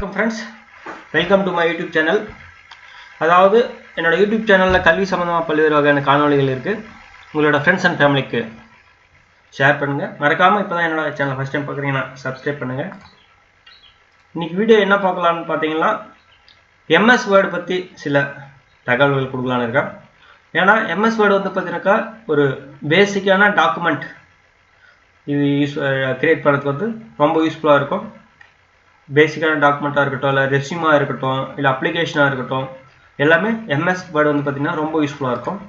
Welcome friends, welcome to my YouTube channel. அதாவது என்னோட YouTube சேனல்ல கல்வி சம்பந்தமா பல்வேறு வகையான காணொளிகள் இருக்கு. உங்களோட friends and familyக்கு ஷேர் பண்ணுங்க. மறக்காம இப்பதான் என்னோட சேனலை ஃபர்ஸ்ட் டைம் பார்க்கறீங்கன்னா Subscribe பண்ணுங்க. இன்னைக்கு வீடியோ என்ன பார்க்கலாம்னு பாத்தீங்கன்னா MS Word பத்தி சில தகவல்கள் கொடுக்கலாம்னு இருக்கேன். ஏன்னா MS Word வந்து பாத்தீங்கன்னா ஒரு பேசிக்கான டாக்குமெண்ட் இது கிரியேட் பண்றதுக்கு வந்து ரொம்ப யூஸ்ஃபுல்லா இருக்கும். பேசிக்கான டாக்குமெண்ட்டாக இருக்கட்டும், இல்லை ரெஸ்யூமாக இருக்கட்டும், இல்லை அப்ளிகேஷனாக இருக்கட்டும், எல்லாமே MS வேர்டு வந்து பார்த்திங்கன்னா ரொம்ப யூஸ்ஃபுல்லாக இருக்கும்.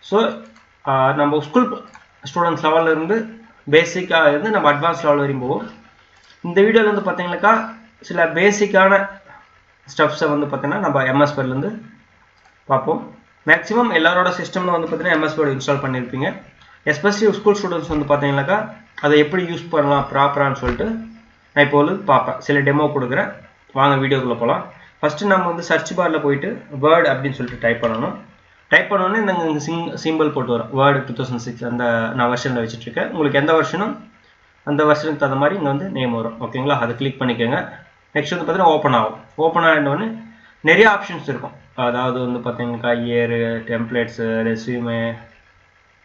ஸோ நம்ம ஸ்கூல் ஸ்டூடெண்ட்ஸ் லெவலில் இருந்து பேசிக்காக இருந்து நம்ம அட்வான்ஸ் லெவல் வரையும் போவோம். இந்த வீடியோவில் வந்து பார்த்திங்கனாக்கா சில பேசிக்கான ஸ்டெப்ஸை வந்து பார்த்திங்கன்னா நம்ம MS வேர்ட்லேருந்து பார்ப்போம். மேக்ஸிமம் எல்லாரோட சிஸ்டமில் வந்து பார்த்திங்கன்னா MS வேர்டு இன்ஸ்டால் பண்ணியிருப்பீங்க. எஸ்பெஷலி ஸ்கூல் ஸ்டூடெண்ட்ஸ் வந்து பார்த்திங்கனாக்கா அதை எப்படி யூஸ் பண்ணலாம் ப்ராப்பரானு சொல்லிட்டு நான் இப்போ பார்ப்பேன். சில டெமோ கொடுக்குறேன், வாங்க வீடியோக்குள்ளே போகலாம். ஃபஸ்ட்டு நம்ம வந்து சர்ச் பாரில் போயிட்டு வேர்டு அப்படின்னு சொல்லிட்டு டைப் பண்ணணும். டைப் பண்ணோன்னே நாங்கள் சிம்பிள் போட்டு வரோம். வேர்டு 2006 அந்த நான் வெர்ஷனில் வச்சுட்ருக்கேன். உங்களுக்கு எந்த வெர்ஷனும் அந்த வெர்ஷனுக்கு தகுந்த மாதிரி இங்கே வந்து நேம் வரும். ஓகேங்களா, அதை கிளிக் பண்ணிக்கோங்க. நெக்ஸ்ட் வந்து பார்த்தீங்கன்னா ஓப்பன் ஆகும். ஓப்பன் ஆகிட்டோன்னே நிறைய ஆப்ஷன்ஸ் இருக்கும். அதாவது வந்து பார்த்தீங்கன்னாக்கா இயரு, டெம்ப்ளேட்ஸு, ரெஸ்யூமே,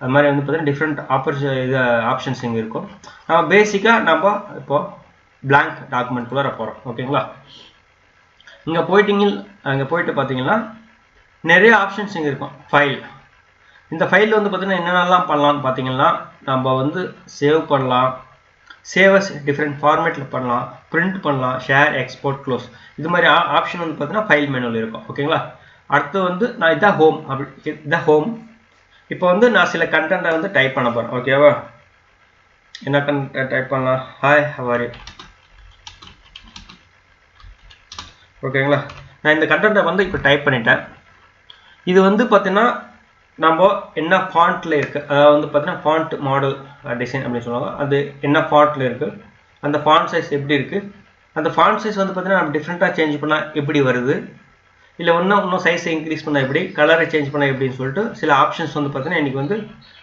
அது மாதிரி வந்து பார்த்தீங்கன்னா டிஃப்ரெண்ட் ஆப்ஷன்ஸ் இங்கே இருக்கும். நம்ம பேசிக்காக நம்ம இப்போது blank டாக்குமெண்ட் குள்ளே போகிறோம். ஓகேங்களா, இங்கே போயிட்டு பார்த்தீங்கன்னா நிறைய ஆப்ஷன்ஸ் இங்கே இருக்கும். ஃபைல், இந்த ஃபைலில் வந்து பார்த்தீங்கன்னா என்னென்னலாம் பண்ணலாம்னு பார்த்தீங்கன்னா நம்ம வந்து சேவ் பண்ணலாம், சேவஸ் டிஃப்ரெண்ட் ஃபார்மேட்டில் பண்ணலாம், பிரிண்ட் பண்ணலாம், ஷேர், எக்ஸ்போர்ட், க்ளோஸ், இது மாதிரி ஆப்ஷன் வந்து பார்த்தீங்கன்னா ஃபைல் மெனுவில் இருக்கும். ஓகேங்களா, அடுத்து வந்து நான் இதான் ஹோம், இதான் ஹோம். இப்போ வந்து நான் சில கண்டென்ட்டை வந்து டைப் பண்ண போகிறேன். ஓகேவா, என்ன கண்டென்ட் டைப் பண்ணலாம்? Hi, how are you? ஓகேங்களா, நான் இந்த கண்டென்ட்டை வந்து இப்போ டைப் பண்ணிட்டேன். இது வந்து பார்த்தீங்கன்னா நம்ம என்ன ஃபாண்ட்டில் இருக்குது, அதாவது வந்து பார்த்தீங்கன்னா ஃபாண்ட் மாடல் டிசைன் அப்படின்னு சொல்லுவாங்க. அது என்ன ஃபாண்ட்டில் இருக்குது, அந்த ஃபாண்ட் சைஸ் எப்படி இருக்குது, அந்த ஃபாண்ட் சைஸ் வந்து பார்த்தீங்கன்னா நம்ம டிஃப்ரெண்ட்டாக சேஞ்ச் பண்ணால் எப்படி வருது, இல்லை இன்னும் சைஸை இன்க்ரீஸ் பண்ணால் எப்படி, கலரை சேஞ்ச் பண்ணால் எப்படின்னு சொல்லிட்டு சில ஆப்ஷன்ஸ் வந்து பார்த்தீங்கன்னா இன்றைக்கி வந்து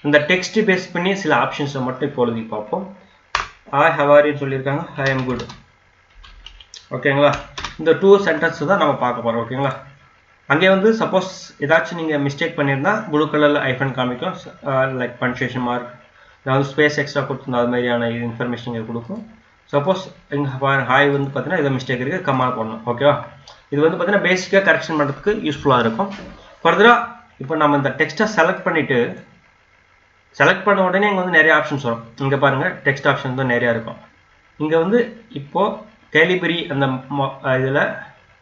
இந்த டெக்ஸ்ட் பேஸ் பண்ணி சில ஆப்ஷன்ஸை மட்டும் இப்பொழுது பார்ப்போம். ஹாய், ஹவ் ஆர் யூன்னு சொல்லியிருக்காங்க. I am good. ஓகேங்களா, இந்த 2 சென்டென்ஸ் தான் நம்ம பார்க்க போகிறோம். ஓகேங்களா, அங்கே வந்து சப்போஸ் ஏதாச்சும் நீங்கள் மிஸ்டேக் பண்ணியிருந்தா ப்ளூ கலரில் ஐஃபன் காமிக்கும், லைக் பன்ச்சுவேஷன் மார்க், அதாவது ஸ்பேஸ் எக்ஸ்ட்ரா கொடுத்துருந்தா அது மாதிரியான இன்ஃபர்மேஷன் இங்கே கொடுக்கும். சப்போஸ் இங்கே ஹாய் வந்து பார்த்தீங்கன்னா இதை மிஸ்டேக் இருக்குது, கம்மா பண்ணணும். ஓகேவா, இது வந்து பார்த்தீங்கன்னா பேசிக்காக கரெக்ஷன் பண்ணுறதுக்கு யூஸ்ஃபுல்லாக இருக்கும். ஃபர்தராக இப்போ நம்ம இந்த டெக்ஸ்ட்டை செலக்ட் பண்ண உடனே இங்கே வந்து நிறைய ஆப்ஷன்ஸ் வரும். இங்கே பாருங்கள், டெக்ஸ்ட் ஆப்ஷன் தான் நிறையா இருக்கும். இங்கே வந்து இப்போது கேலிபரி அந்த இதில்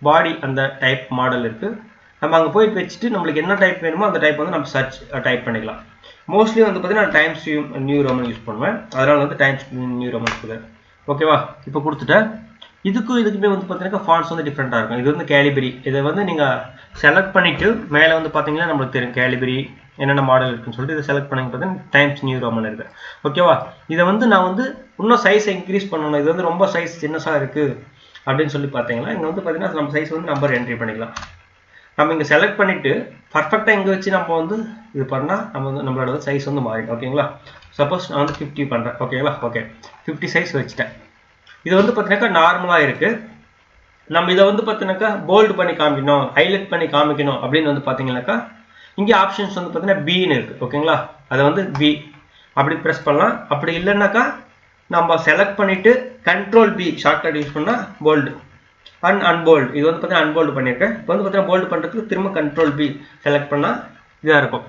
பாடி அந்த டைப் மாடல் இருக்குது. நம்ம அங்கே போயிட்டு வச்சுட்டு நம்மளுக்கு என்ன டைப் வேணுமோ அந்த டைப் வந்து நம்ம சர்ச் டைப் பண்ணிக்கலாம். மோஸ்ட்லி வந்து பார்த்தீங்கன்னா நான் டைம்ஸ் நியூ ரோமன் யூஸ் பண்ணுவேன், அதனால் வந்து டைம்ஸ் நியூ ரோமன் கொடுக்குறேன். ஓகேவா, இப்போ கொடுத்துட்டேன். இதுக்குமே வந்து பார்த்தீங்கன்னா ஃபாண்ட்ஸ் வந்து டிஃப்ரெண்ட்டாக இருக்கும். இது வந்து கேலிபரி, இதை வந்து நீங்கள் செலக்ட் பண்ணிவிட்டு மேலே வந்து பார்த்தீங்கன்னா நம்மளுக்கு தெரியும் கேலிபரி என்னென்ன மாடல் இருக்குன்னு சொல்லிட்டு இதை செலக்ட் பண்ணி பார்த்தீங்கன்னா டைம்ஸ் நியூ ரோமன் இருக்குது. ஓகேவா, இதை வந்து நான் வந்து இன்னும் சைஸை இன்க்ரீஸ் பண்ணணும், இது வந்து ரொம்ப சைஸ் சின்னஸாக இருக்குது அப்படின்னு சொல்லி பார்த்தீங்கன்னா இங்கே வந்து பார்த்தீங்கன்னா நம்ம சைஸ் வந்து நம்பர் என்ட்ரி பண்ணிக்கலாம். நம்ம இங்கே செலக்ட் பண்ணிவிட்டு பர்ஃபெக்டாக இங்கே வச்சு நம்ம வந்து இது பண்ணால் நம்மளோட சைஸ் வந்து மாறிடும். ஓகேங்களா, சப்போஸ் நான் வந்து 50 பண்ணுறேன். ஓகேங்களா, ஓகே 50 சைஸ் வச்சுட்டேன். இது வந்து பார்த்தீங்கன்னாக்கா நார்மலாக இருக்குது. நம்ம இதை வந்து பார்த்தீங்கன்னாக்கா போல்டு பண்ணி காமிக்கணும், ஹைலைட் பண்ணி காமிக்கணும் அப்படின்னு வந்து பார்த்தீங்கன்னாக்கா இங்கே ஆப்ஷன்ஸ் வந்து பார்த்தீங்கன்னா பின்னு இருக்குது. ஓகேங்களா, அதை வந்து பி அப்படி ப்ரெஸ் பண்ணலாம். அப்படி இல்லைன்னாக்கா நம்ம செலக்ட் பண்ணிவிட்டு கண்ட்ரோல் பி ஷார்ட்கட் யூஸ் பண்ணால் போல்டு அன்போல்டு, இது வந்து பார்த்தீங்கன்னா அன்போல்டு பண்ணியிருக்கேன். இப்போ வந்து பார்த்தீங்கன்னா போல்டு பண்ணுறதுக்கு திரும்ப கண்ட்ரோல் பி செலக்ட் பண்ணால் இதாக இருக்கும்.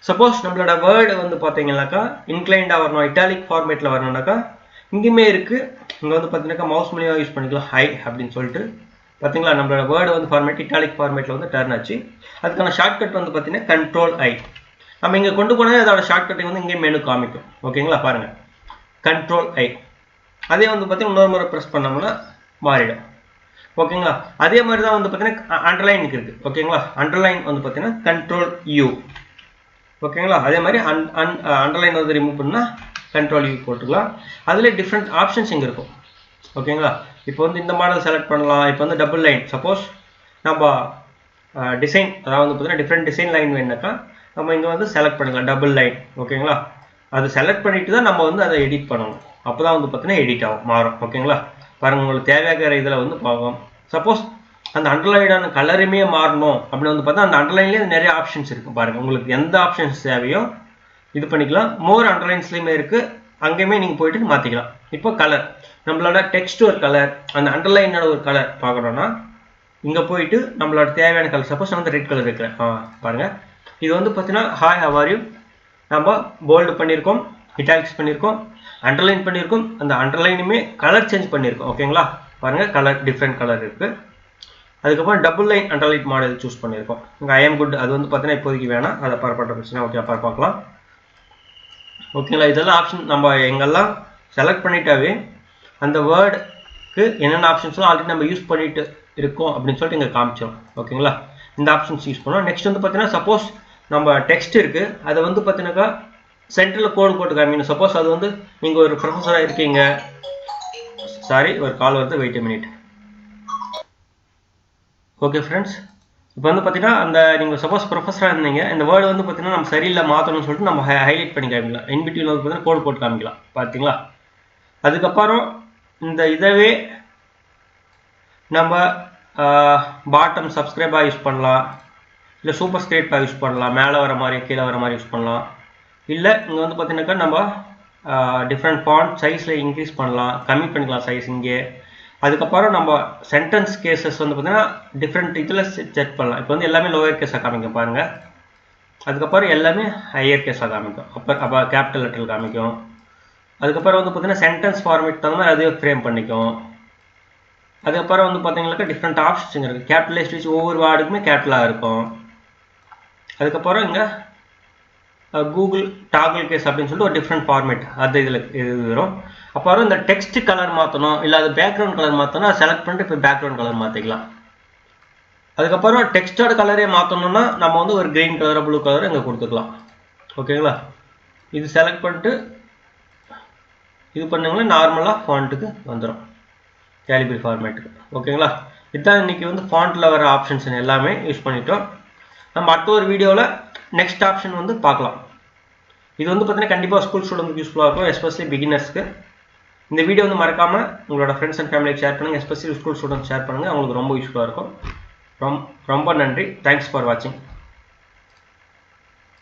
சப்போஸ் நம்மளோட வேர்டு வந்து பார்த்தீங்கன்னாக்கா இன்க்ளைண்டாக வரணும், இட்டாலிக் ஃபார்மேட்டில் வரணும்னாக்கா இங்கேயுமே இருக்குது. இங்கே வந்து பார்த்தீங்கன்னாக்கா மவுஸ் மூலியமாக யூஸ் பண்ணிக்கலாம், ஹை அப்படின்னு சொல்லிட்டு. பார்த்தீங்களா, நம்மளோட வேர்டு வந்து ஃபார்மேட் இட்டாலிக் ஃபார்மேட்டில் வந்து டர்ன் ஆச்சு. அதுக்கான ஷார்ட்கட் வந்து பார்த்தீங்கன்னா கண்ட்ரோல் ஐ. நம்ம இங்கே கொண்டு போனால் அதோட ஷார்ட்கட்டை வந்து இங்கே மெனு காமிக்கும். ஓகேங்களா, பாருங்கள் கண்ட்ரோல் ஐ. அதே வந்து பார்த்தீங்கன்னா இன்னொரு முறை ப்ரெஸ் பண்ணோம்னா மாறிடும். ஓகேங்களா, அதே மாதிரி தான் வந்து பார்த்தீங்கன்னா அண்டர்லைனுக்கு இருக்குது. ஓகேங்களா, அண்டர்லைன் வந்து பார்த்தீங்கன்னா கண்ட்ரோல் யூ. ஓகேங்களா, அதே மாதிரி அண்டர்லைன் வந்து ரிமூவ் பண்ணால் கண்ட்ரோல் யூ போட்டுக்கலாம். அதில் டிஃப்ரெண்ட் ஆப்ஷன்ஸ் இங்கே இருக்கும். ஓகேங்களா, இப்போ வந்து இந்த மாடல் செலக்ட் பண்ணலாம். இப்போ வந்து டபுள் லைன், சப்போஸ் நம்ம டிசைன் அதாவது வந்து பார்த்தீங்கன்னா டிஃப்ரெண்ட் டிசைன் லைன் வேணுனாக்கா நம்ம இங்கே வந்து செலக்ட் பண்ணிக்கலாம் டபுள் லைன். ஓகேங்களா, அது செலக்ட் பண்ணிட்டு தான் நம்ம வந்து அதை எடிட் பண்ணணும். அப்போ தான் வந்து பார்த்தீங்கன்னா எடிட் ஆகும், மாறும். ஓகேங்களா, பாருங்கள் உங்களுக்கு தேவையாகிற இதில் வந்து பார்க்கும் சப்போஸ் அந்த அண்டர்லைனான கலருமே மாறணும் அப்படின்னு வந்து பார்த்தா அந்த அண்டர்லைன்லேயே நிறைய ஆப்ஷன்ஸ் இருக்குது பாருங்கள். உங்களுக்கு எந்த ஆப்ஷன்ஸ் தேவையோ இது பண்ணிக்கலாம். மோர் அண்டர்லைன்ஸ்லேயுமே இருக்குது, அங்கேயுமே நீங்கள் போயிட்டு மாற்றிக்கலாம். இப்போ கலர், நம்மளோட டெக்ஸ்ட் ஒரு கலர், அந்த அண்டர்லைனோட ஒரு கலர் பார்க்கணுன்னா இங்கே போயிட்டு நம்மளோட தேவையான கலர், சப்போஸ் நான் வந்து ரெட் கலர் இருக்கிறேன் பாருங்கள். இது வந்து பார்த்தீங்கன்னா ஹாய் ஹவ் ஆர் யூ நம்ம போல்டு பண்ணியிருக்கோம், இட்டாலிக்ஸ் பண்ணியிருக்கோம், அண்டர்லைன் பண்ணியிருக்கோம். அந்த அண்டர்லைனுமே கலர் சேஞ்ச் பண்ணியிருக்கோம். ஓகேங்களா, பாருங்கள் கலர் டிஃப்ரெண்ட் கலர் இருக்குது. அதுக்கப்புறம் double line underline model choose பண்ணியிருக்கோம். இங்கே ஐ எம் குட் அது வந்து பார்த்தீங்கன்னா இப்போதைக்கு வேணாம், அதை பரப்பட்ட பிரச்சனை. ஓகே, அப்புறம் பார்க்கலாம். ஓகேங்களா, இதெல்லாம் ஆப்ஷன் நம்ம எங்கெல்லாம் செலக்ட் பண்ணிட்டாவே அந்த வேர்டுக்கு என்னென்ன ஆப்ஷன்ஸ்லாம் ஆல்ரெடி நம்ம யூஸ் பண்ணிட்டு இருக்கோம் அப்படின்னு சொல்லிட்டு இங்கே காமிச்சிடும். ஓகேங்களா, இந்த ஆப்ஷன்ஸ் யூஸ் பண்ணோம். நெக்ஸ்ட் வந்து பார்த்தீங்கன்னா சப்போஸ் நம்ம டெக்ஸ்ட் இருக்குது, அதை வந்து பார்த்தீங்கன்னாக்கா சென்டரில் கோடு போட்டு காமிக்கணும். சப்போஸ் அது வந்து நீங்கள் ஒரு ப்ரொஃபஸராக இருக்கீங்க, சாரி ஒரு கால் வருது, வெயிட் மினிட். ஓகே ஃப்ரெண்ட்ஸ், இப்போ வந்து பார்த்தீங்கன்னா அந்த நீங்கள் சப்போஸ் ப்ரொஃபஸராக இருந்தீங்க, இந்த வேர்டு வந்து பார்த்தீங்கன்னா நம்ம சரியில்லை மாற்றணும்னு சொல்லிட்டு நம்ம ஹைலைட் பண்ணி காமிக்கலாம். இன்பிட்வீன் வந்து பார்த்தீங்கன்னா கோடு போட்டு காமிக்கலாம். பார்த்தீங்களா, அதுக்கப்புறம் இந்த இதவே நம்ம பாட்டம் சப்ஸ்கிரைபாக யூஸ் பண்ணலாம், இல்லை சூப்பர் ஸ்கிரிப்டாக யூஸ் பண்ணலாம், மேலே வர மாதிரி கீழே வர மாதிரி யூஸ் பண்ணலாம். இல்லை இங்கே வந்து பார்த்தீங்கன்னாக்கா நம்ம டிஃப்ரெண்ட் ஃபாண்ட் சைஸில் இன்க்ரீஸ் பண்ணலாம், கம்மி பண்ணிக்கலாம் சைஸ் இங்கே. அதுக்கப்புறம் நம்ம சென்டென்ஸ் கேசஸ் வந்து பார்த்தீங்கன்னா டிஃப்ரெண்ட் இதில் செட் பண்ணலாம். இப்போ வந்து எல்லாமே லோயர் கேஸாக காமிக்கும் பாருங்கள். அதுக்கப்புறம் எல்லாமே ஹையர் கேஸாக காமிக்கும், அப்போ கேபிட்டல் லெட்டரில் காமிக்கும். அதுக்கப்புறம் வந்து பார்த்தீங்கன்னா சென்டென்ஸ் ஃபார்மேட் தகுந்த மாதிரி அதே ஃப்ரேம் பண்ணிக்கும். அதுக்கப்புறம் வந்து பார்த்தீங்கன்னாக்கா டிஃப்ரெண்ட் ஆப்ஷன்ஸ் இருக்குது. கேபிட்டலைஸ்ட் வச்சு ஒவ்வொரு வேர்டுக்குமே கேபிட்டலாக இருக்கும். அதுக்கப்புறம் இங்கே கூகுள் டாகிள் கேஸ் அப்படின்னு சொல்லிட்டு ஒரு டிஃப்ரெண்ட் ஃபார்மேட் அது இதில் இது வரும். அப்புறம் இந்த டெக்ஸ்ட் கலர் மாற்றணும், இல்லை அது பேக்ரவுண்ட் கலர் மாற்றணும், செலக்ட் பண்ணிட்டு இப்போ பேக்ரவுண்ட் கலர் மாற்றிக்கலாம். அதுக்கப்புறம் டெக்ஸ்டோட கலரே மாற்றணும்னா நம்ம வந்து ஒரு க்ரீன் கலரோ ப்ளூ கலரோ இங்கே கொடுத்துக்கலாம். ஓகேங்களா, இது செலக்ட் பண்ணிட்டு இது பண்ணுங்களா நார்மலாக ஃபாண்ட்டுக்கு வந்துடும், கேலிபரி ஃபார்மேட்டுக்கு. ஓகேங்களா, இதுதான் இன்றைக்கி வந்து ஃபாண்ட்டில் வர ஆப்ஷன்ஸ் எல்லாமே யூஸ் பண்ணிட்டோம். நம்ம அடுத்த ஒரு வீடியோவில் நெக்ஸ்ட் ஆப்ஷன் வந்து பார்க்கலாம். இது வந்து பார்த்தீங்கன்னா கண்டிப்பாக ஸ்கூல் ஸ்டூடெண்ட்க்கு யூஸ்ஃபுல்லாக இருக்கும், எஸ்பெஷலி பிகினர்ஸ்க்கு. இந்த வீடியோ வந்து மறக்காமல் உங்களோட ஃப்ரெண்ட்ஸ் அண்ட் ஃபேமிலிக்கு ஷேர் பண்ணுங்கள், எஸ்பெஷலி ஸ்கூல் ஸ்டூடெண்ட்ஸ் ஷேர் பண்ணுங்கள், அவங்களுக்கு ரொம்ப யூஸ்ஃபுல்லாக இருக்கும். ரொம்ப நன்றி. தேங்க்ஸ் ஃபார் வாட்சிங்.